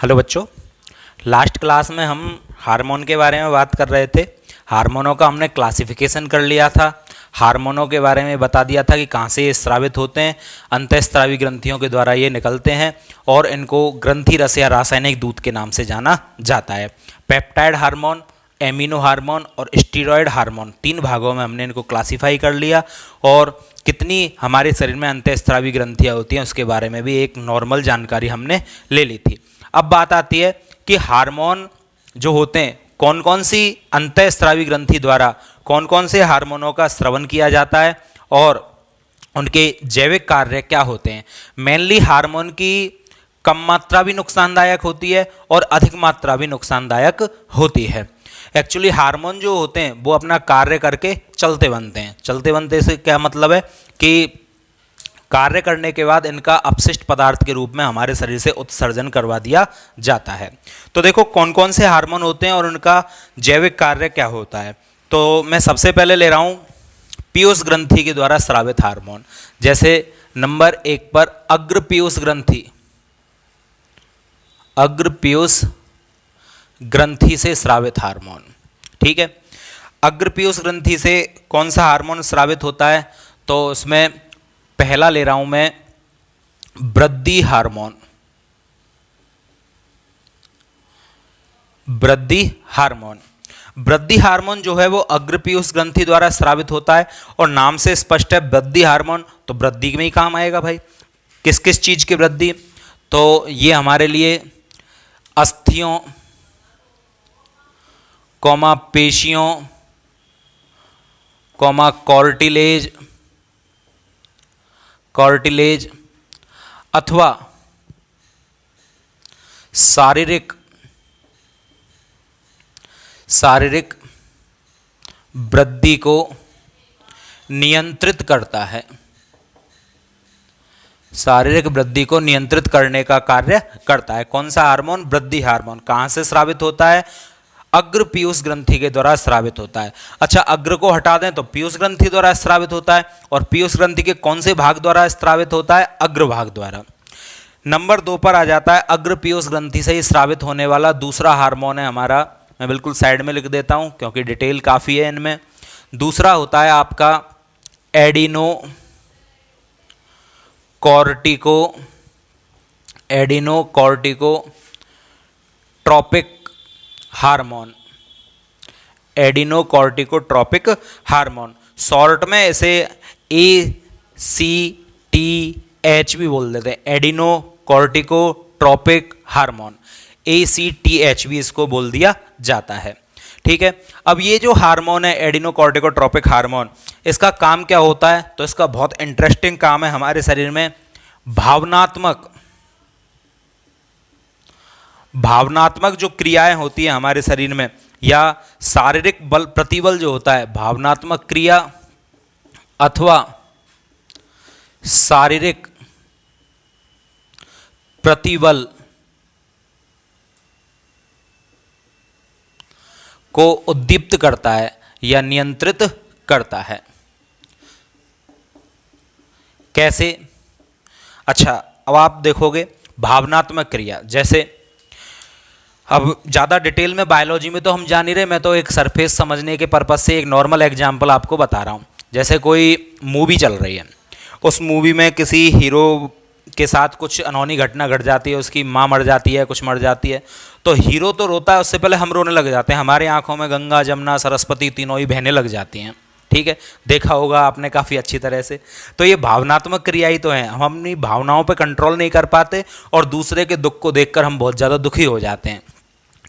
Hello बच्चों, last class में हम हार्मोन के बारे में बात कर रहे थे। हार्मोनों का हमने क्लासिफिकेशन कर लिया था। हार्मोनों के बारे में बता दिया था कि कहाँ से ये स्रावित होते हैं। अंतःस्रावी ग्रंथियों के द्वारा ये निकलते हैं और इनको ग्रंथि रस या रासायनिक दूध के नाम से जाना जाता है। पेप्टाइड हार्मोन, एमिनो हार्मोन और स्टीरॉयड हार्मोन, 3 भागों में हमने इनको क्लासीफाई कर लिया और कितनी हमारे शरीर में अंतःस्रावी ग्रंथियाँ होती हैं उसके बारे में भी एक नॉर्मल जानकारी हमने ले ली थी। अब बात आती है कि हार्मोन जो होते हैं, कौन कौन सी अंतःस्रावी ग्रंथि द्वारा कौन कौन से हार्मोनों का स्रवण किया जाता है और उनके जैविक कार्य क्या होते हैं। मेनली हार्मोन की कम मात्रा भी नुकसानदायक होती है और अधिक मात्रा भी नुकसानदायक होती है। एक्चुअली हार्मोन जो होते हैं वो अपना कार्य करके चलते बनते हैं। चलते बनते से क्या मतलब है कि कार्य करने के बाद इनका अपशिष्ट पदार्थ के रूप में हमारे शरीर से उत्सर्जन करवा दिया जाता है। तो देखो कौन कौन से हार्मोन होते हैं और उनका जैविक कार्य क्या होता है। तो मैं सबसे पहले ले रहा हूँ पीयूष ग्रंथि के द्वारा स्रावित हार्मोन। जैसे नंबर 1 पर अग्र पीयूष ग्रंथि, अग्र पीयूष ग्रंथि से स्रावित हार्मोन। ठीक है, अग्र पीयूष ग्रंथि से कौन सा हार्मोन स्रावित होता है, तो उसमें पहला ले रहा हूं मैं वृद्धि हार्मोन। वृद्धि हार्मोन, वृद्धि हार्मोन जो है वो अग्र पीयूष ग्रंथि द्वारा स्रावित होता है और नाम से स्पष्ट है वृद्धि हार्मोन, तो वृद्धि में ही काम आएगा भाई। किस किस चीज की वृद्धि, तो ये हमारे लिए अस्थियों कॉमा पेशियों कॉमा कॉर्टिलेज अथवा शारीरिक वृद्धि को नियंत्रित करता है। शारीरिक वृद्धि को नियंत्रित करने का कार्य करता है। कौन सा हार्मोन? वृद्धि हार्मोन। कहां से स्रावित होता है? अग्र पीयूष ग्रंथि के द्वारा स्रावित होता है। अच्छा, अग्र को हटा दें तो पीयूष ग्रंथि द्वारा स्रावित होता है और पीयूष ग्रंथि के कौन से भाग द्वारा स्रावित होता है? अग्र भाग द्वारा। नंबर 2 पर आ जाता है अग्र पीयूष ग्रंथि से ही स्रावित होने वाला दूसरा हार्मोन है हमारा, मैं बिल्कुल साइड में लिख देता हूं क्योंकि डिटेल काफी है इनमें। दूसरा होता है आपका adrenocorticotropic hormone. Adrenocorticotropic hormone, short में इसे ACTH भी बोल देते हैं, एडिनोकॉर्टिकोट्रॉपिक हार्मोन, ACTH भी इसको बोल दिया जाता है। ठीक है, अब ये जो हार्मोन है एडिनोकॉर्टिकोट्रॉपिक हार्मोन, इसका काम क्या होता है? तो इसका बहुत इंटरेस्टिंग काम है हमारे शरीर में भावनात्मक जो क्रियाएं होती हैं हमारे शरीर में या शारीरिक बल प्रतिबल जो होता है, भावनात्मक क्रिया अथवा शारीरिक प्रतिबल को उद्दीप्त करता है या नियंत्रित करता है। कैसे? अच्छा, अब आप देखोगे भावनात्मक क्रिया, जैसे अब ज़्यादा डिटेल में बायोलॉजी में तो हम जा नहीं रहे, मैं तो एक सरफेस समझने के पर्पज से एक नॉर्मल एग्जांपल आपको बता रहा हूँ। जैसे कोई मूवी चल रही है, उस मूवी में किसी हीरो के साथ कुछ अनहोनी घटना घट जाती है, उसकी माँ मर जाती है, कुछ मर जाती है, तो हीरो तो रोता है, उससे पहले हम रोने लग जाते हैं। हमारी आंखों में गंगा जमुना सरस्वती तीनों ही बहने लग जाती हैं। ठीक है, देखा होगा आपने काफ़ी अच्छी तरह से। तो ये भावनात्मक क्रिया ही तो है, हम अपनी भावनाओं पर कंट्रोल नहीं कर पाते और दूसरे के दुख को देखकर हम बहुत ज़्यादा दुखी हो जाते हैं।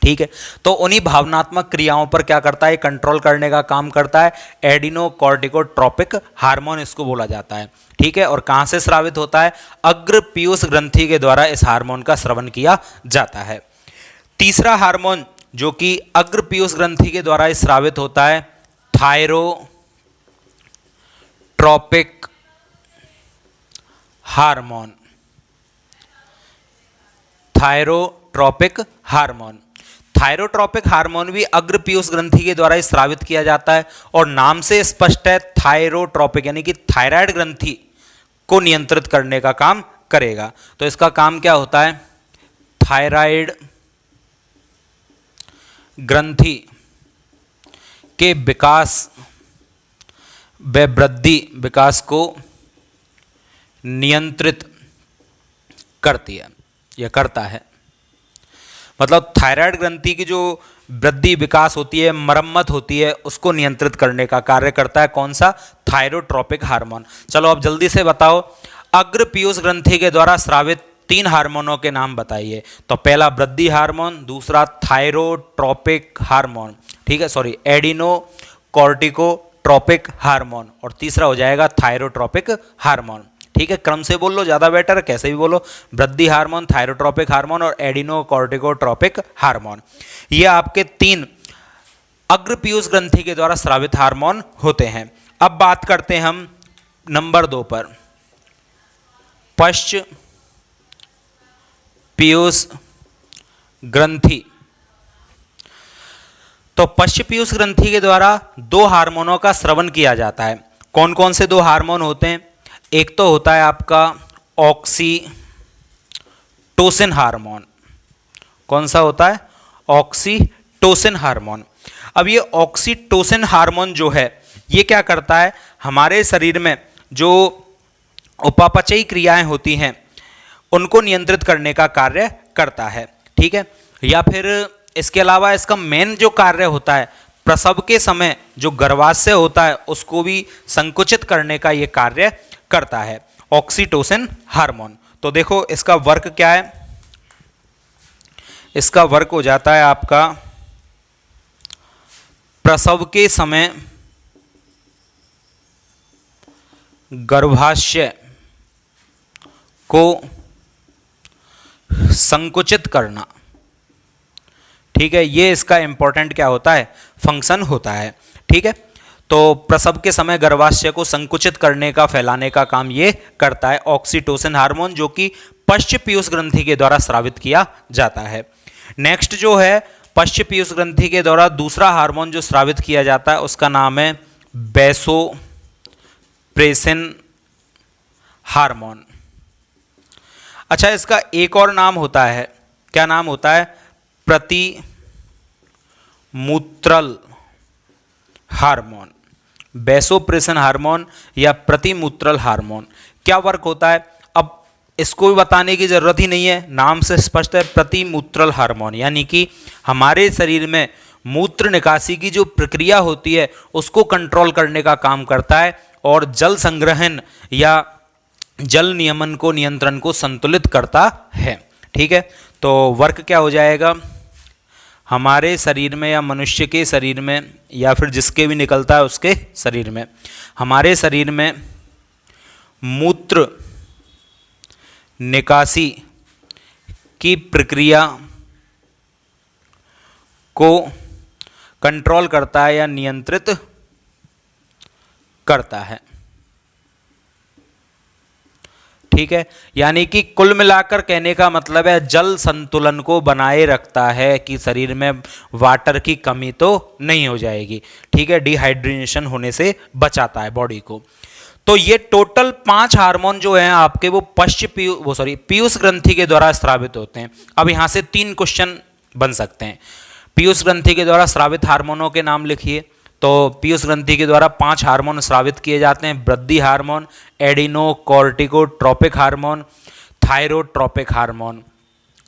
ठीक है, तो उन्हीं भावनात्मक क्रियाओं पर क्या करता है? कंट्रोल करने का काम करता है एडिनोकॉर्टिकोट्रॉपिक हार्मोन, इसको बोला जाता है। ठीक है, और कहां से स्रावित होता है? अग्र पीयूष ग्रंथि के द्वारा इस हार्मोन का स्रवण किया जाता है। तीसरा हार्मोन जो कि अग्र पीयूष ग्रंथि के द्वारा स्रावित होता है, थायरोट्रॉपिक हार्मोन। थायरोट्रॉपिक हार्मोन भी अग्र पीयूष ग्रंथि के द्वारा ही स्रावित किया जाता है और नाम से स्पष्ट है थायरोट्रॉपिक, यानी कि थायराइड ग्रंथि को नियंत्रित करने का काम करेगा। तो इसका काम क्या होता है? थायराइड ग्रंथि के विकास व वृद्धि विकास को नियंत्रित करती है या करता है। मतलब थायराइड ग्रंथि की जो वृद्धि विकास होती है, मरम्मत होती है, उसको नियंत्रित करने का कार्य करता है कौन सा? Thyrotropic hormone. चलो अब जल्दी से बताओ, अग्र पीयूष ग्रंथि के द्वारा स्रावित 3 हार्मोनों के नाम बताइए। तो पहला वृद्धि हार्मोन, दूसरा थायरोट्रोपिक हार्मोन, ठीक है, सॉरी एडिनो कॉर्टिकोट्रोपिक हार्मोन, और तीसरा हो जाएगा थायरोट्रोपिक हार्मोन। ठीक है, क्रम से बोल लो ज़्यादा बेटर है, कैसे भी बोलो। वृद्धि हार्मोन, थायरोट्रोपिक हार्मोन और एडिनो कॉर्टिकोट्रोपिक हार्मोन, ये आपके 3 अग्र पीयूष ग्रंथि के द्वारा स्रावित हार्मोन होते हैं। अब बात करते हैं हम नंबर 2 पर, पश्च पीयूष ग्रंथि। तो पश्च पीयूष ग्रंथि के द्वारा 2 हार्मोनों का स्रवण किया जाता है। कौन कौन से 2 हार्मोन होते हैं? एक तो होता है आपका ऑक्सीटोसिन हार्मोन। कौन सा होता है? Oxytocin hormone. अब ये ऑक्सीटोसिन हार्मोन जो है, ये क्या करता है? हमारे शरीर में जो उपापचयी क्रियाएं होती हैं उनको नियंत्रित करने का कार्य करता है। ठीक है, या फिर इसके अलावा इसका मेन जो कार्य होता है, प्रसव के समय जो गर्भाशय होता है उसको भी संकुचित करने का ये कार्य करता है, ऑक्सीटोसिन हार्मोन। तो देखो इसका वर्क क्या है? इसका वर्क हो जाता है आपका प्रसव के समय गर्भाशय को संकुचित करना। ठीक है, ये इसका इंपॉर्टेंट क्या होता है? फंक्शन होता है। ठीक है, तो प्रसव के समय गर्भाशय को संकुचित करने का, फैलाने का काम ये करता है ऑक्सीटोसिन हार्मोन, जो कि पश्च पीयूष ग्रंथि के द्वारा स्रावित किया जाता है। नेक्स्ट जो है पश्च पीयूष ग्रंथि के द्वारा दूसरा हार्मोन जो स्रावित किया जाता है उसका नाम है वैसोप्रेसिन हार्मोन। अच्छा, इसका एक और नाम होता है, क्या नाम होता है? प्रतिमूत्रल हार्मोन, वैसोप्रेसिन हार्मोन या प्रतिमूत्रल हार्मोन। क्या वर्क होता है? अब इसको भी बताने की जरूरत ही नहीं है, नाम से स्पष्ट है, प्रतिमूत्रल हार्मोन, यानी कि हमारे शरीर में मूत्र निकासी की जो प्रक्रिया होती है उसको कंट्रोल करने का काम करता है और जल संग्रहण या जल नियमन को, नियंत्रण को संतुलित करता है। ठीक है, तो वर्क क्या हो जाएगा? हमारे शरीर में या मनुष्य के शरीर में या फिर जिसके भी निकलता है उसके शरीर में, हमारे शरीर में मूत्र निकासी की प्रक्रिया को कंट्रोल करता है या नियंत्रित करता है। ठीक है, यानी कि कुल मिलाकर कहने का मतलब है जल संतुलन को बनाए रखता है कि शरीर में वाटर की कमी तो नहीं हो जाएगी। ठीक है, डिहाइड्रेशन होने से बचाता है बॉडी को। तो ये टोटल 5 हार्मोन जो हैं आपके वो पीयूष ग्रंथि के द्वारा स्रावित होते हैं। अब यहां से 3 क्वेश्चन बन सकते हैं। पीयूष ग्रंथि के द्वारा स्रावित हार्मोनों के नाम लिखिए। तो पीयूष ग्रंथि के द्वारा 5 हार्मोन स्रावित किए जाते हैं: वृद्धि hormone, adrenocorticotropic hormone, thyrotropic hormone,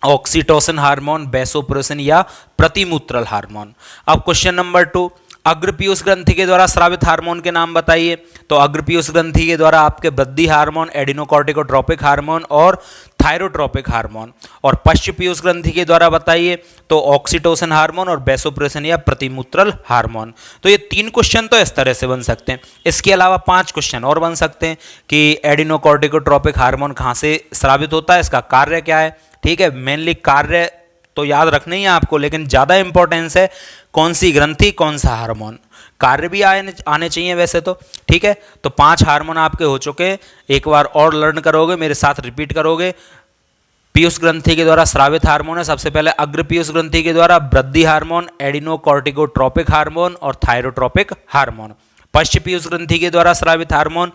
oxytocin hormone, vasopressin या प्रतिमूत्रल हार्मोन। अब क्वेश्चन नंबर 2, अग्र पीयूष ग्रंथि के द्वारा स्रावित हार्मोन के नाम बताइए। तो अग्र पीयूष ग्रंथि के द्वारा आपके वृद्धि हार्मोन, एडिनोकॉर्टिकोट्रोपिक हार्मोन और थायरोट्रोपिक हार्मोन। और पश्च पीयूष ग्रंथि के द्वारा बताइए तो ऑक्सीटोसिन हार्मोन और वैसोप्रेसिन या प्रतिमूत्रल हार्मोन। तो ये 3 क्वेश्चन तो इस तरह से बन सकते हैं। इसके अलावा 5 क्वेश्चन और बन सकते हैं कि एडिनोकॉर्टिकोट्रोपिक हार्मोन कहाँ से स्रावित होता है, इसका कार्य क्या है। ठीक है, मेनली कार्य तो याद रखना ही है आपको, लेकिन ज़्यादा इंपॉर्टेंस है कौन सी ग्रंथि, कौन सा हार्मोन। कार्य भी आने चाहिए वैसे तो। ठीक है, तो 5 हार्मोन आपके हो चुके हैं। एक बार और लर्न करोगे, मेरे साथ रिपीट करोगे। पीयूष ग्रंथि के द्वारा स्रावित हार्मोन है सबसे पहले अग्र पीयूष ग्रंथि के द्वारा वृद्धि हार्मोन, एडिनोकॉर्टिकोट्रोपिक हार्मोन और थायरोट्रोपिक हार्मोन। पश्च पीयूष ग्रंथि के द्वारा स्रावित हार्मोन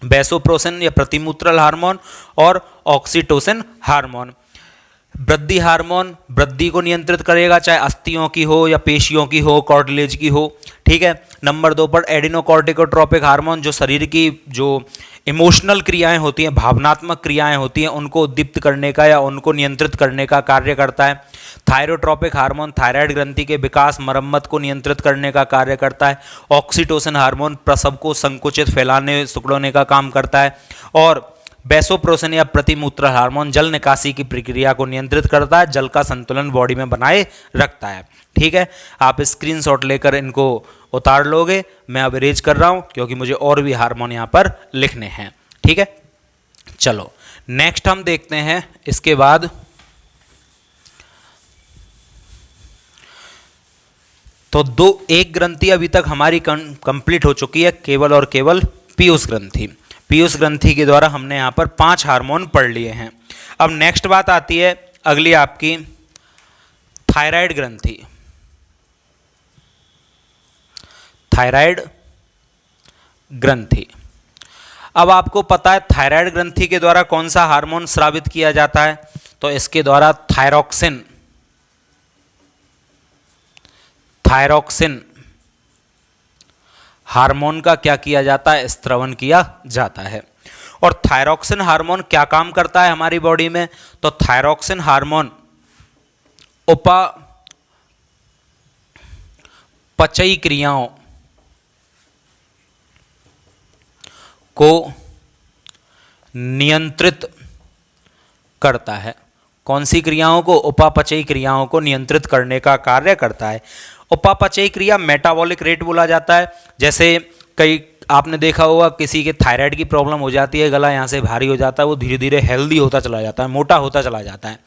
वैसोप्रेसिन या प्रतिमूत्रल हार्मोन और ऑक्सीटोसिन हार्मोन। वृद्धि हार्मोन वृद्धि को नियंत्रित करेगा, चाहे अस्थियों की हो या पेशियों की हो, कार्टिलेज की हो। ठीक है। नंबर 2 पर एडिनोकॉर्टिकोट्रोपिक हार्मोन जो शरीर की जो इमोशनल क्रियाएं होती हैं, भावनात्मक क्रियाएं होती हैं, उनको उद्दीप्त करने का या उनको नियंत्रित करने का कार्य करता है। थायरोट्रोपिक हार्मोन थायराइड ग्रंथि के विकास मरम्मत को नियंत्रित करने का कार्य करता है। ऑक्सीटोसिन हार्मोन प्रसव को संकुचित फैलाने सिकुड़ने का काम करता है। और वैसोप्रेसिन या प्रतिमूत्र हार्मोन जल निकासी की प्रक्रिया को नियंत्रित करता है, जल का संतुलन बॉडी में बनाए रखता है। ठीक है। आप स्क्रीनशॉट लेकर इनको उतार लोगे। मैं अब इरेज कर रहा हूं क्योंकि मुझे और भी हार्मोन यहां पर लिखने हैं। ठीक है। चलो नेक्स्ट हम देखते हैं इसके बाद। तो एक ग्रंथि अभी तक हमारी कंप्लीट हो चुकी है, केवल और केवल पीयूष ग्रंथि। पीयूष ग्रंथि के द्वारा हमने यहां पर 5 हार्मोन पढ़ लिए हैं। अब नेक्स्ट बात आती है अगली आपकी थायराइड ग्रंथि। थायराइड ग्रंथि। अब आपको पता है थायराइड ग्रंथि के द्वारा कौन सा हार्मोन स्रावित किया जाता है, तो इसके द्वारा थायरोक्सिन हार्मोन का क्या किया जाता है, स्त्रवण किया जाता है। और थायरोक्सिन हार्मोन क्या काम करता है हमारी बॉडी में, तो थायरोक्सिन हार्मोन उपापचयी क्रियाओं को नियंत्रित करता है। कौन सी क्रियाओं को, उपापचयी क्रियाओं को नियंत्रित करने का कार्य करता है। उपापचयी क्रिया मेटाबॉलिक रेट बोला जाता है। जैसे कई आपने देखा होगा किसी के थायराइड की प्रॉब्लम हो जाती है, गला यहाँ से भारी हो जाता है, वो धीरे धीरे हेल्दी होता चला जाता है, मोटा होता चला जाता है,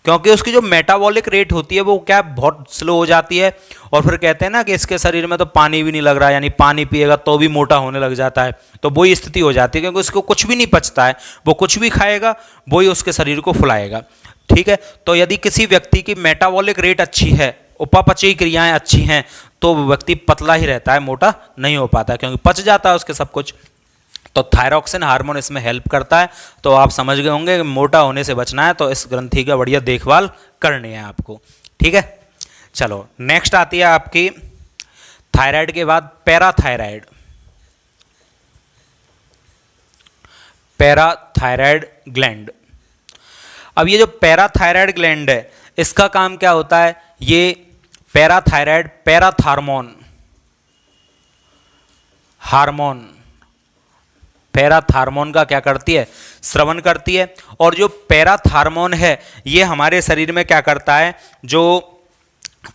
क्योंकि उसकी जो मेटाबॉलिक रेट होती है वो क्या बहुत स्लो हो जाती है। और फिर कहते हैं ना कि इसके शरीर में तो पानी भी नहीं लग रहा है, यानी पानी पिएगा तो भी मोटा होने लग जाता है। तो वही स्थिति हो जाती है क्योंकि उसको कुछ भी नहीं पचता है, वो कुछ भी खाएगा वही उसके शरीर को फुलाएगा। ठीक है। तो यदि किसी व्यक्ति की मेटाबॉलिक रेट अच्छी है, उपापचयी क्रियाएं अच्छी हैं, तो व्यक्ति पतला ही रहता है, मोटा नहीं हो पाता क्योंकि पच जाता है उसके सब कुछ। तो थायरोक्सिन हार्मोन इसमें हेल्प करता है। तो आप समझ गए होंगे कि मोटा होने से बचना है तो इस ग्रंथि का बढ़िया देखभाल करनी है आपको। ठीक है। चलो नेक्स्ट आती है आपकी थायराइड के बाद पैराथायराइड। Parathyroid gland. अब ये जो पैराथायराइड ग्लैंड है इसका काम क्या होता है, ये पैराथायराइड पैराथार्मोन पैराथार्मोन का क्या करती है, स्रवण करती है। और जो पैराथार्मोन है ये हमारे शरीर में क्या करता है, जो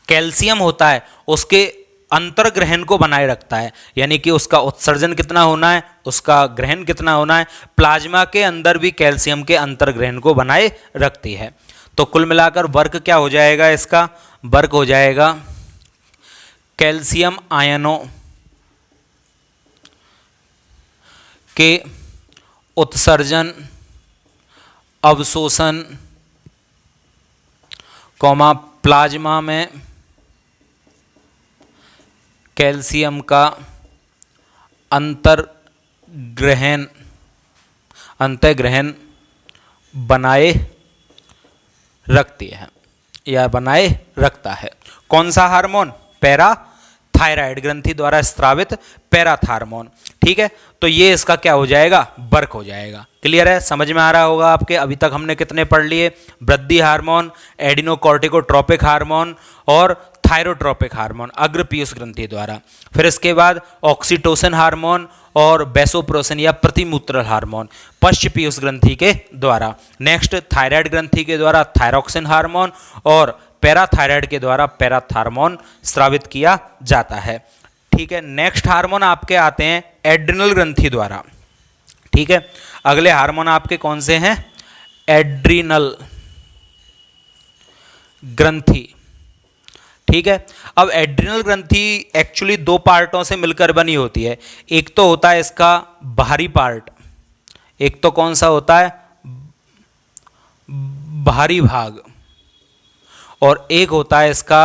कैल्शियम होता है उसके अंतर्ग्रहण को बनाए रखता है, यानी कि उसका उत्सर्जन कितना होना है, उसका ग्रहण कितना होना है। प्लाज्मा के अंदर भी कैल्शियम के अंतर्ग्रहण को बनाए रखती है। तो कुल मिलाकर वर्क क्या हो जाएगा, इसका वर्क हो जाएगा कैल्शियम आयनों के उत्सर्जन, अवशोषण, प्लाज्मा में कैल्शियम का अंतर्ग्रहण बनाए रखती है या बनाए रखता है। कौन सा हार्मोन, पैराथायराइड ग्रंथि द्वारा स्रावित पैराथार्मोन। ठीक है। तो ये इसका क्या हो जाएगा, वर्क हो जाएगा। क्लियर है, समझ में आ रहा होगा आपके। अभी तक हमने कितने पढ़ लिए, वृद्धि हार्मोन, एडिनोकॉर्टिकोट्रोपिक हार्मोन और थायरोट्रोपिक हार्मोन अग्र पीयूष ग्रंथि द्वारा। फिर इसके बाद ऑक्सीटोसिन हार्मोन और वैसोप्रेसिन या प्रतिमूत्र हार्मोन पश्च पीयूष ग्रंथि के द्वारा। नेक्स्ट थायराइड ग्रंथि के द्वारा थायरोक्सिन हार्मोन और पैराथायराइड के द्वारा पैराथार्मोन स्रावित किया जाता है। ठीक है। नेक्स्ट हार्मोन आपके आते हैं एड्रिनल ग्रंथि द्वारा। ठीक है। अगले हार्मोन आपके कौन से हैं, एड्रिनल ग्रंथि। ठीक है। अब एड्रिनल ग्रंथि एक्चुअली 2 पार्टों से मिलकर बनी होती है। एक तो होता है इसका बाहरी पार्ट, एक तो कौन सा होता है, बाहरी भाग, और एक होता है इसका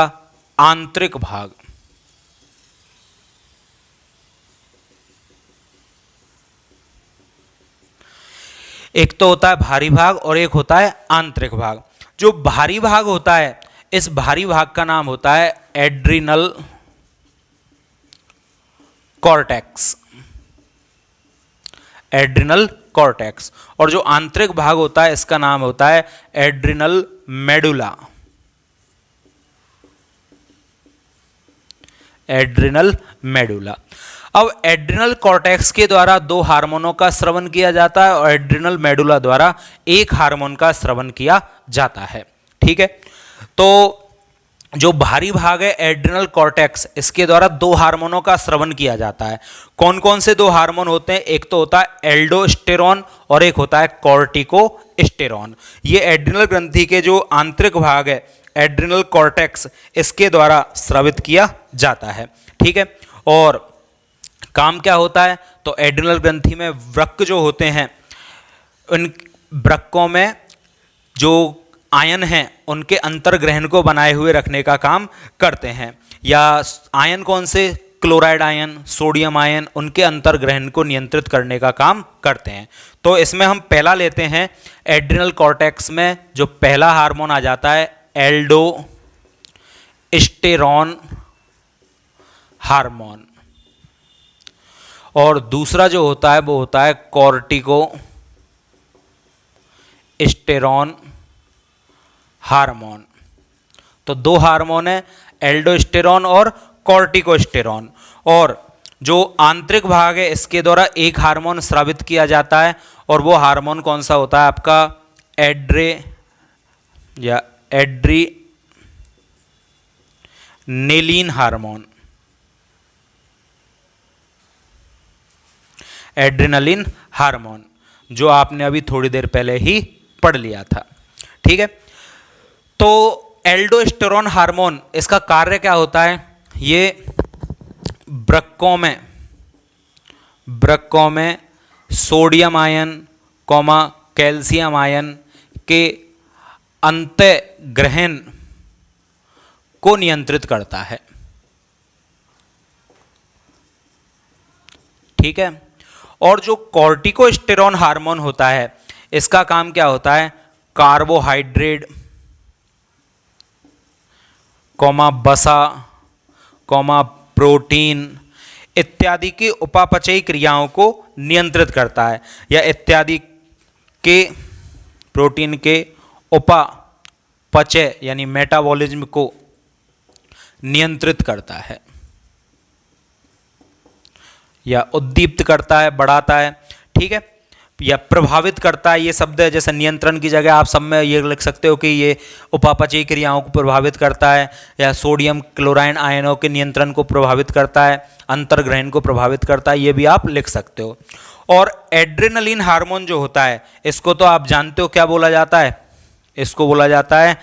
आंतरिक भाग। एक तो होता है बाहरी भाग और एक होता है आंतरिक भाग। जो भारी भाग होता है, इस भारी भाग का नाम होता है एड्रिनल कॉर्टेक्स, एड्रिनल कॉर्टेक्स। और जो आंतरिक भाग होता है इसका नाम होता है एड्रिनल मेडुला, एड्रिनल मेडुला। अब एड्रिनल कॉर्टेक्स के द्वारा 2 हार्मोनों का स्रवण किया जाता है और एड्रिनल मेडुला द्वारा 1 हार्मोन का स्रवण किया जाता है। ठीक है, तो जो भारी भाग है एड्रिनल कॉर्टेक्स, इसके द्वारा 2 हार्मोनों का स्रवण किया जाता है। कौन कौन से 2 हार्मोन होते हैं? एक तो होता है एल्डोस्टेरॉन और एक होता है कॉर्टिकोस्टेरॉन। ये एड्रिनल ग्रंथि के जो आंतरिक भाग है एड्रिनल कॉर्टेक्स, इसके द्वारा स्रावित किया जाता है। ठीक है, और काम क्या होता है? तो एड्रिनल ग्रंथि में वृक्क जो होते हैं, उन वृक्कों में जो आयन हैं उनके अंतर्ग्रहण को बनाए हुए रखने का काम करते हैं। या आयन कौन से? क्लोराइड आयन, सोडियम आयन, उनके अंतर्ग्रहण को नियंत्रित करने का काम करते हैं। तो इसमें हम पहला लेते हैं, एड्रिनल कॉर्टेक्स में जो पहला हार्मोन आ जाता है एल्डोस्टेरॉन हार्मोन, और दूसरा जो होता है वो होता है कॉर्टिकोस्टेरॉन हार्मोन। तो 2 हार्मोन है, एल्डोस्टेरॉन और कॉर्टिकोस्टेरॉन। और जो आंतरिक भाग है इसके द्वारा 1 हार्मोन स्रावित किया जाता है, और वो हार्मोन कौन सा होता है आपका? एड्रेनेलिन हार्मोन, एड्रेनालिन हार्मोन, जो आपने अभी थोड़ी देर पहले ही पढ़ लिया था। ठीक है, तो एल्डोस्टेरॉन हार्मोन, इसका कार्य क्या होता है? ये वृक्कों में सोडियम आयन कैल्शियम आयन के अंतःग्रहण को नियंत्रित करता है। ठीक है, और जो कॉर्टिकोस्टेरॉन हार्मोन होता है इसका काम क्या होता है? कार्बोहाइड्रेट वसा प्रोटीन इत्यादि की उपापचयी क्रियाओं को नियंत्रित करता है, या इत्यादि के प्रोटीन के उपापचय यानी मेटाबॉलिज्म को नियंत्रित करता है या उद्दीप्त करता है, बढ़ाता है। ठीक है, या प्रभावित करता है, ये शब्द है। जैसे नियंत्रण की जगह आप सब में ये लिख सकते हो कि ये उपापचयी क्रियाओं को प्रभावित करता है, या सोडियम क्लोराइड आयनों के नियंत्रण को प्रभावित करता है, अंतर्ग्रहण को प्रभावित करता है, ये भी आप लिख सकते हो। और एड्रेनलिन हार्मोन जो होता है इसको तो आप जानते हो क्या बोला जाता है? इसको बोला जाता है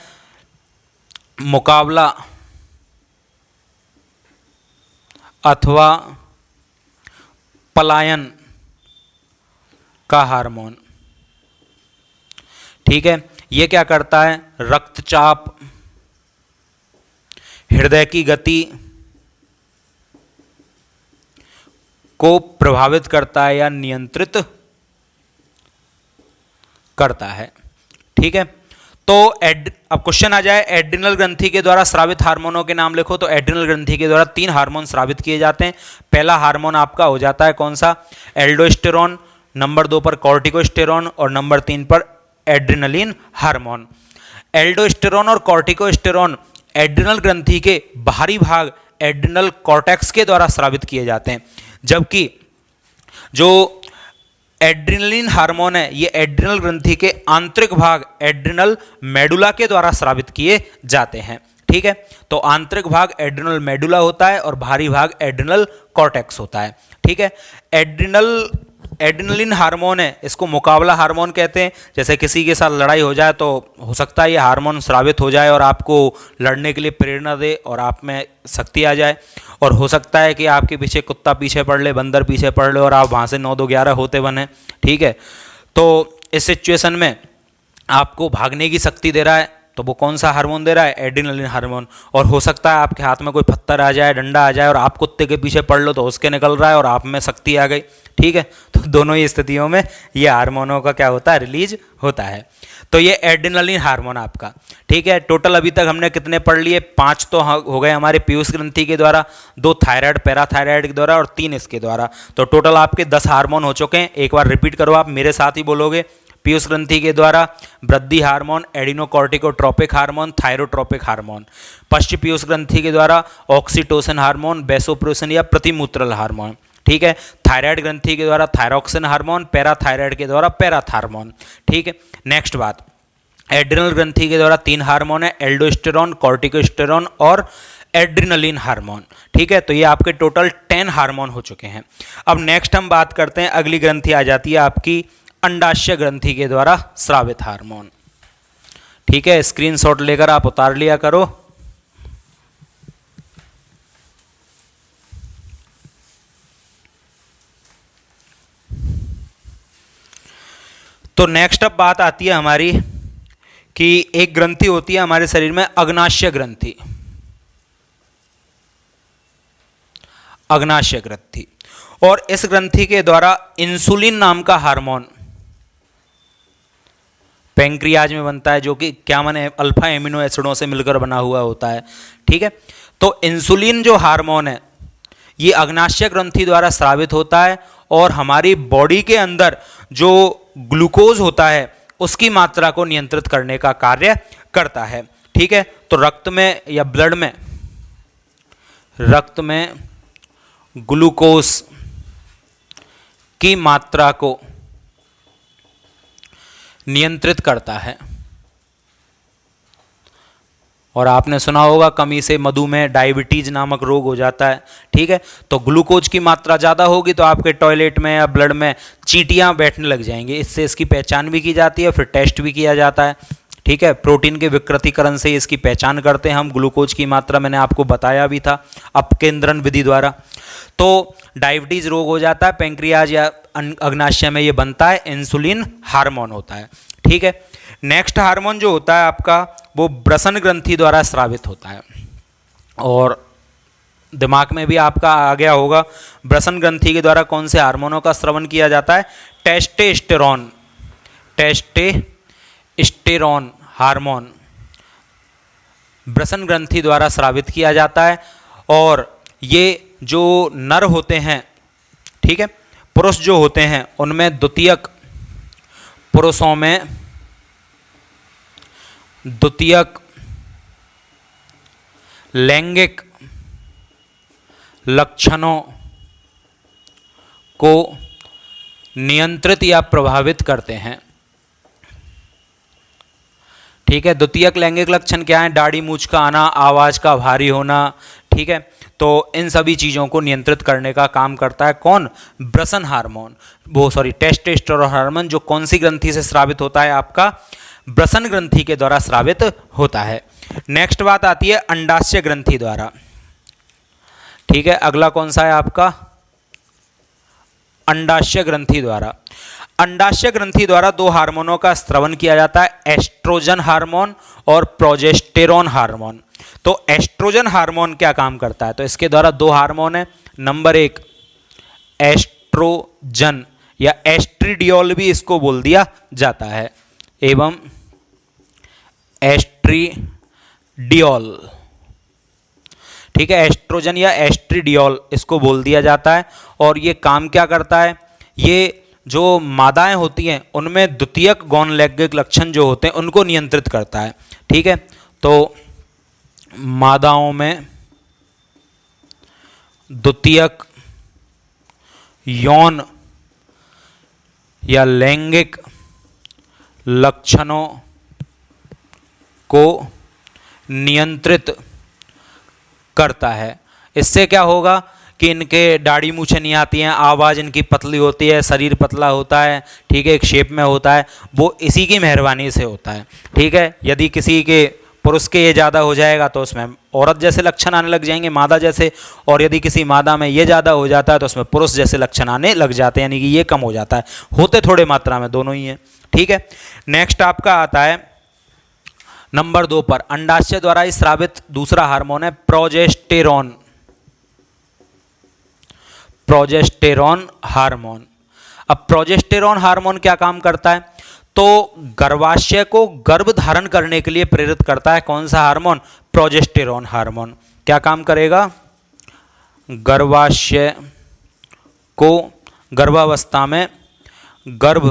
मुकाबला अथवा पलायन का हार्मोन। ठीक है, ये क्या करता है? रक्तचाप, हृदय की गति को प्रभावित करता है या नियंत्रित करता है। ठीक है, तो अब क्वेश्चन आ जाए, एड्रिनल ग्रंथि के द्वारा स्रावित हार्मोनों के नाम लिखो। तो एड्रिनल ग्रंथि के द्वारा 3 हार्मोन स्रावित किए जाते हैं। पहला हार्मोन आपका हो जाता है कौन सा? एल्डोस्टेरॉन, नंबर 2 पर कॉर्टिकोस्टेरॉन और नंबर 3 पर एड्रेनालिन हार्मोन। एल्डोस्टेरॉन और कॉर्टिकोस्टेरॉन एड्रिनल ग्रंथि के बाहरी भाग एड्रिनल कॉर्टेक्स के द्वारा स्रावित किए जाते हैं, जबकि जो एड्रेनालिन हार्मोन है ये एड्रिनल ग्रंथि के आंतरिक भाग एड्रिनल मेडुला के द्वारा स्रावित किए जाते हैं। ठीक है, तो आंतरिक भाग एड्रिनल मेडुला होता है और बाहरी भाग एड्रिनल कॉर्टेक्स होता है। ठीक है, एड्रेनालिन हार्मोन है, इसको मुकाबला हार्मोन कहते हैं। जैसे किसी के साथ लड़ाई हो जाए तो हो सकता है ये हार्मोन स्रावित हो जाए और आपको लड़ने के लिए प्रेरणा दे और आप में शक्ति आ जाए, और हो सकता है कि आपके पीछे कुत्ता पीछे पड़ ले, बंदर पीछे पड़ ले और आप वहाँ से 9-2-11 होते बने। ठीक है, तो इस सिचुएशन में आपको भागने की शक्ति दे रहा है, तो वो कौन सा हार्मोन दे रहा है? Adrenaline hormone. और हो सकता है आपके हाथ में कोई पत्थर आ जाए, डंडा आ जाए और आप कुत्ते के पीछे पड़ लो तो उसके निकल रहा है और आप में शक्ति आ गई। ठीक है, तो दोनों ही स्थितियों में ये हार्मोनों का क्या होता है, रिलीज होता है। तो ये एड्रेनलिन हार्मोन आपका, ठीक है। टोटल अभी तक हमने कितने पढ़ लिए, 5 तो हो गए हमारे पीयूष ग्रंथि के द्वारा, 2 थायराइड पैराथायराइड के द्वारा और 3 इसके द्वारा। तो टोटल आपके 10 हार्मोन हो चुके हैं। एक बार रिपीट करो, आप मेरे साथ ही बोलोगे। पीयूष ग्रंथि के द्वारा वृद्धि hormone, adrenocorticotropic hormone, thyrotropic hormone. पश्च पीयूष ग्रंथि के द्वारा ऑक्सीटोसिन हार्मोन, वैसोप्रेसिन या प्रतिमूत्रल हार्मोन, ठीक है। थायराइड ग्रंथि के द्वारा थायरोक्सिन हार्मोन, पैराथायराइड के द्वारा पैराथार्मोन, ठीक है। नेक्स्ट बात, एड्रिनल ग्रंथि के द्वारा 3 हार्मोन है, एल्डोस्टेरोन, कॉर्टिकोस्टेरोन और एड्रिनलिन हार्मोन, ठीक है। तो ये आपके टोटल 10 हार्मोन हो चुके हैं। अब नेक्स्ट हम बात करते हैं, अगली ग्रंथि आ जाती है आपकी अंडाशय ग्रंथि के द्वारा स्रावित हार्मोन, ठीक है। स्क्रीनशॉट लेकर आप उतार लिया करो। तो नेक्स्ट अब बात आती है हमारी कि एक ग्रंथि होती है हमारे शरीर में, अग्नाशय ग्रंथि। अग्नाशय ग्रंथि, और इस ग्रंथि के द्वारा इंसुलिन नाम का हार्मोन पैंक्रियाज में बनता है, जो कि क्या माने अल्फा एमिनो एसिडों से मिलकर बना हुआ होता है, ठीक है। तो इंसुलिन जो हार्मोन है ये अग्नाशय ग्रंथि द्वारा स्रावित होता है और हमारी बॉडी के अंदर जो ग्लूकोज होता है उसकी मात्रा को नियंत्रित करने का कार्य करता है, ठीक है। तो रक्त में या ब्लड में, रक्त में ग्लूकोज की मात्रा को नियंत्रित करता है। और आपने सुना होगा कमी से मधुमेह, डायबिटीज नामक रोग हो जाता है, ठीक है। तो ग्लूकोज की मात्रा ज़्यादा होगी तो आपके टॉयलेट में या ब्लड में चींटियाँ बैठने लग जाएंगी। इससे इसकी पहचान भी की जाती है, फिर टेस्ट भी किया जाता है, ठीक है। प्रोटीन के विकृतीकरण से इसकी पहचान करते हैं हम। ग्लूकोज की मात्रा मैंने आपको बताया भी था अपकेंद्रण विधि द्वारा। तो डायबिटीज रोग हो जाता है, पैंक्रियाज या अग्नाशय में ये बनता है, इंसुलिन हार्मोन होता है, ठीक है। नेक्स्ट हार्मोन जो होता है आपका वो ब्रसन ग्रंथि द्वारा स्रावित होता है। और दिमाग में भी आपका आ गया होगा, ब्रसन ग्रंथि के द्वारा कौन से हार्मोनों का स्रवण किया जाता है, टेस्टोस्टेरोन। टेस्टोस्टेरोन हार्मोन ब्रसन ग्रंथि द्वारा स्रावित किया जाता है। और ये जो नर होते हैं, ठीक है, पुरुष जो होते हैं उनमें द्वितीयक, पुरुषों में द्वितीयक लैंगिक लक्षणों को नियंत्रित या प्रभावित करते हैं, ठीक है। द्वितीयक लैंगिक लक्षण क्या है, दाढ़ी मूंछ का आना, आवाज का भारी होना, ठीक है। तो इन सभी चीज़ों को नियंत्रित करने का काम करता है कौन, ब्रसन हार्मोन, वो सॉरी टेस्टोस्टेरोन हार्मोन, जो कौन सी ग्रंथि से स्रावित होता है, आपका ब्रसन ग्रंथि के द्वारा स्रावित होता है। नेक्स्ट बात आती है अंडाशय ग्रंथि द्वारा, ठीक है। अगला कौन सा है आपका, अंडाशय ग्रंथि द्वारा। अंडाशय ग्रंथि द्वारा 2 हार्मोनों का स्रवण किया जाता है, एस्ट्रोजन हार्मोन और प्रोजेस्टेरोन हार्मोन। तो एस्ट्रोजन हार्मोन क्या काम करता है, तो इसके द्वारा 2 हार्मोन है। नंबर 1 एस्ट्रोजन या एस्ट्रीडियोल भी इसको बोल दिया जाता है, एवं एस्ट्रीडियोल, ठीक है। एस्ट्रोजन या एस्ट्रीडियोल इसको बोल दिया जाता है। और ये काम क्या करता है, ये जो मादाएं होती हैं उनमें द्वितीयक गौण लैंगिक लक्षण जो होते हैं उनको नियंत्रित करता है, ठीक है। तो मादाओं में द्वितीयक यौन या लैंगिक लक्षणों को नियंत्रित करता है। इससे क्या होगा कि इनके दाढ़ी मूछें नहीं आती हैं, आवाज़ इनकी पतली होती है, शरीर पतला होता है, ठीक है, एक शेप में होता है, वो इसी की मेहरबानी से होता है, ठीक है। यदि किसी के पुरुष के ये ज़्यादा हो जाएगा तो उसमें औरत जैसे लक्षण आने लग जाएंगे, मादा जैसे, और यदि किसी मादा में ये ज़्यादा हो जाता है तो उसमें पुरुष जैसे लक्षण आने लग जाते हैं, यानी कि ये कम हो जाता है, होते थोड़े मात्रा में दोनों ही हैं, ठीक है। नेक्स्ट आपका आता है नंबर 2 पर, अंडाशय द्वारा स्रावित दूसरा हार्मोन है प्रोजेस्टेरोन। Progesterone hormone. अब प्रोजेस्टेरॉन हार्मोन क्या काम करता है? तो गर्भाशय को गर्भ धारण करने के लिए प्रेरित करता है। कौन सा हार्मोन? Progesterone hormone. क्या काम करेगा? गर्भाशय को गर्भावस्था में गर्भ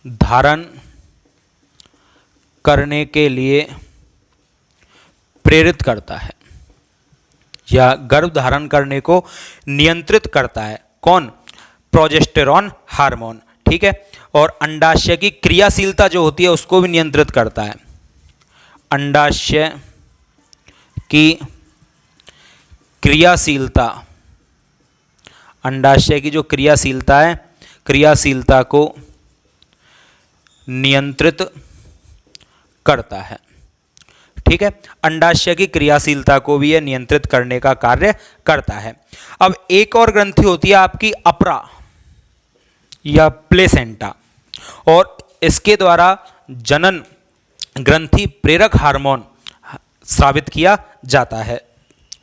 धारण करने के लिए प्रेरित करता है या गर्भ धारण करने को नियंत्रित करता है। कौन? Progesterone hormone. ठीक है। और अंडाशय की क्रियाशीलता जो होती है उसको भी नियंत्रित करता है। अंडाशय की क्रियाशीलता, अंडाशय की जो क्रियाशीलता है, क्रियाशीलता को नियंत्रित करता है। ठीक है। अंडाशय की क्रियाशीलता को भी यह नियंत्रित करने का कार्य करता है। अब एक और ग्रंथि होती है आपकी अप्रा या प्लेसेंटा, और इसके द्वारा जनन ग्रंथि प्रेरक हार्मोन स्रावित किया जाता है।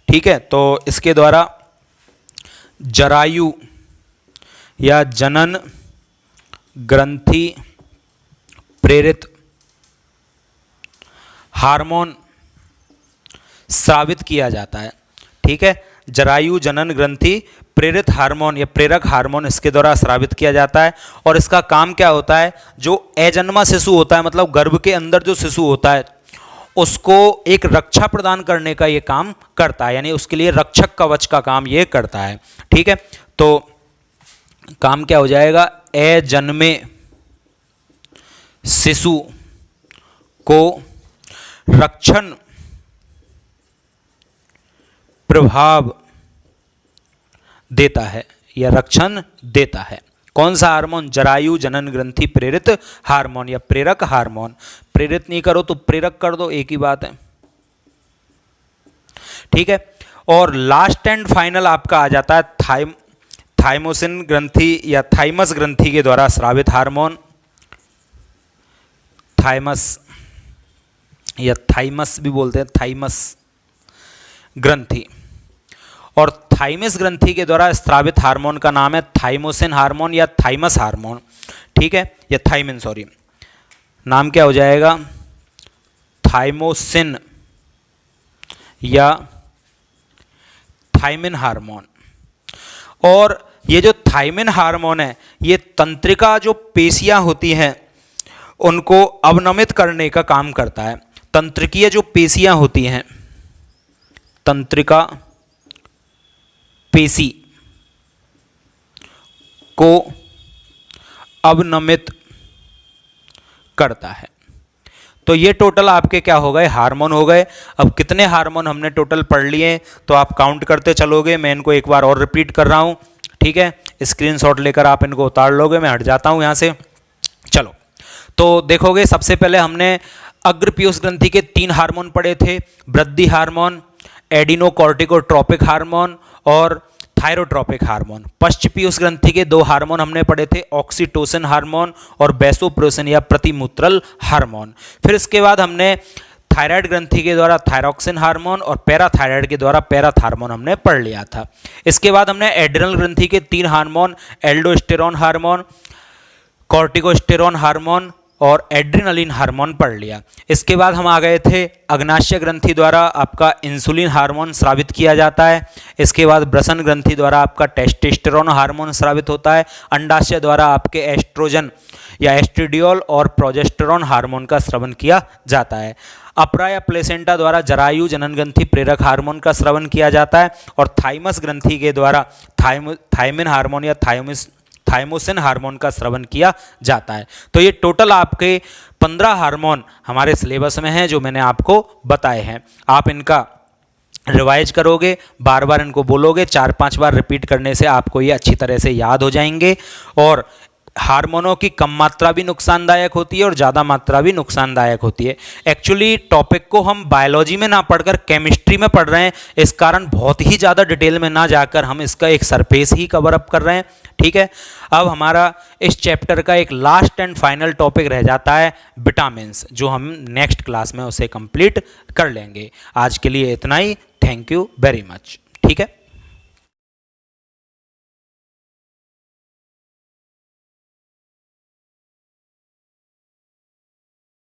ठीक है। तो इसके द्वारा जरायु या जनन ग्रंथि प्रेरित हार्मोन स्रावित किया जाता है। ठीक है। जरायु जनन ग्रंथि प्रेरित हार्मोन या प्रेरक हार्मोन इसके द्वारा स्रावित किया जाता है। और इसका काम क्या होता है? जो अजन्मा शिशु होता है, मतलब गर्भ के अंदर जो शिशु होता है, उसको एक रक्षा प्रदान करने का ये काम करता है, यानी उसके लिए रक्षक कवच का काम ये करता है। ठीक है। तो काम क्या हो जाएगा? अजन्मे शिशु को रक्षण प्रभाव देता है या रक्षण देता है। कौन सा हार्मोन? जरायु जनन ग्रंथि प्रेरित हार्मोन या प्रेरक हार्मोन। प्रेरित नहीं करो तो प्रेरक कर दो, एक ही बात है। ठीक है। और लास्ट एंड फाइनल आपका आ जाता है थाइमोसिन ग्रंथि या थाइमस ग्रंथि के द्वारा स्रावित हार्मोन। थाइमस या थाइमस भी बोलते हैं, थाइमस ग्रंथि। और थाइमस ग्रंथि के द्वारा स्रावित हार्मोन का नाम है थाइमोसिन हार्मोन या थाइमस हार्मोन। ठीक है। या थाइमिन, सॉरी, नाम क्या हो जाएगा? थाइमोसिन या थाइमिन हार्मोन। और ये जो थाइमिन हार्मोन है, ये तंत्रिका जो पेशियां होती हैं उनको अवनमित करने का काम करता है। तंत्रिकीय जो पेशियां होती हैं, तंत्रिका पेशी को अवनमित करता है। तो ये टोटल आपके क्या हो गए? हार्मोन हो गए। अब कितने हार्मोन हमने टोटल पढ़ लिए तो आप काउंट करते चलोगे। मैं इनको एक बार और रिपीट कर रहा हूं। ठीक है। स्क्रीनशॉट लेकर आप इनको उतार लोगे। मैं हट जाता हूं यहां से। चलो, तो देखोगे सबसे पहले हमने अग्रपीयूष ग्रंथि के 3 हार्मोन पढ़े थे। वृद्धि हार्मोन, एडिनोकॉर्टिकोट्रोपिक हार्मोन और थायरोट्रोपिक हार्मोन। पश्चपीयूष ग्रंथि के 2 हार्मोन हमने पढ़े थे, ऑक्सीटोसिन हार्मोन और वैसोप्रेसिन या प्रतिमूत्रल हार्मोन। फिर इसके बाद हमने थायराइड ग्रंथि के द्वारा थायरॉक्सिन हार्मोन और पैराथायराइड के द्वारा पैराथार्मोन हमने पढ़ लिया था। इसके बाद हमने एड्रिनल ग्रंथि के 3 hormone, aldosterone hormone, corticosterone hormone और एड्रिनलिन हार्मोन पढ़ लिया। इसके बाद हम आ गए थे अग्नाशय ग्रंथि द्वारा आपका इंसुलिन हार्मोन स्रावित किया जाता है। इसके बाद ब्रसन ग्रंथि द्वारा आपका टेस्टोस्टेरोन हार्मोन स्रावित होता है। अंडाशय द्वारा आपके एस्ट्रोजन या एस्ट्रेडियोल और प्रोजेस्टेरोन हार्मोन का स्रवण किया जाता है। अपरा या प्लेसेंटा द्वारा जरायु जनन ग्रंथि प्रेरक हार्मोन का स्रवण किया जाता है। और थाइमस ग्रंथि के द्वारा थाइमिन हार्मोन या थाइमोसिन हार्मोन का स्रवण किया जाता है। तो ये टोटल आपके 15 हार्मोन हमारे सिलेबस में हैं जो मैंने आपको बताए हैं। आप इनका रिवाइज करोगे, बार बार इनको बोलोगे, 4-5 बार रिपीट करने से आपको ये अच्छी तरह से याद हो जाएंगे। और हार्मोनों की कम मात्रा भी नुकसानदायक होती है और ज़्यादा मात्रा भी नुकसानदायक होती है। एक्चुअली टॉपिक को हम बायोलॉजी में ना पढ़कर केमिस्ट्री में पढ़ रहे हैं, इस कारण बहुत ही ज़्यादा डिटेल में ना जाकर हम इसका एक सरफेस ही कवर अप कर रहे हैं। ठीक है। अब हमारा इस चैप्टर का एक लास्ट एंड फाइनल टॉपिक रह जाता है विटामिन्स, जो हम नेक्स्ट क्लास में उसे कंप्लीट कर लेंगे। आज के लिए इतना ही। Thank you very much. ठीक है।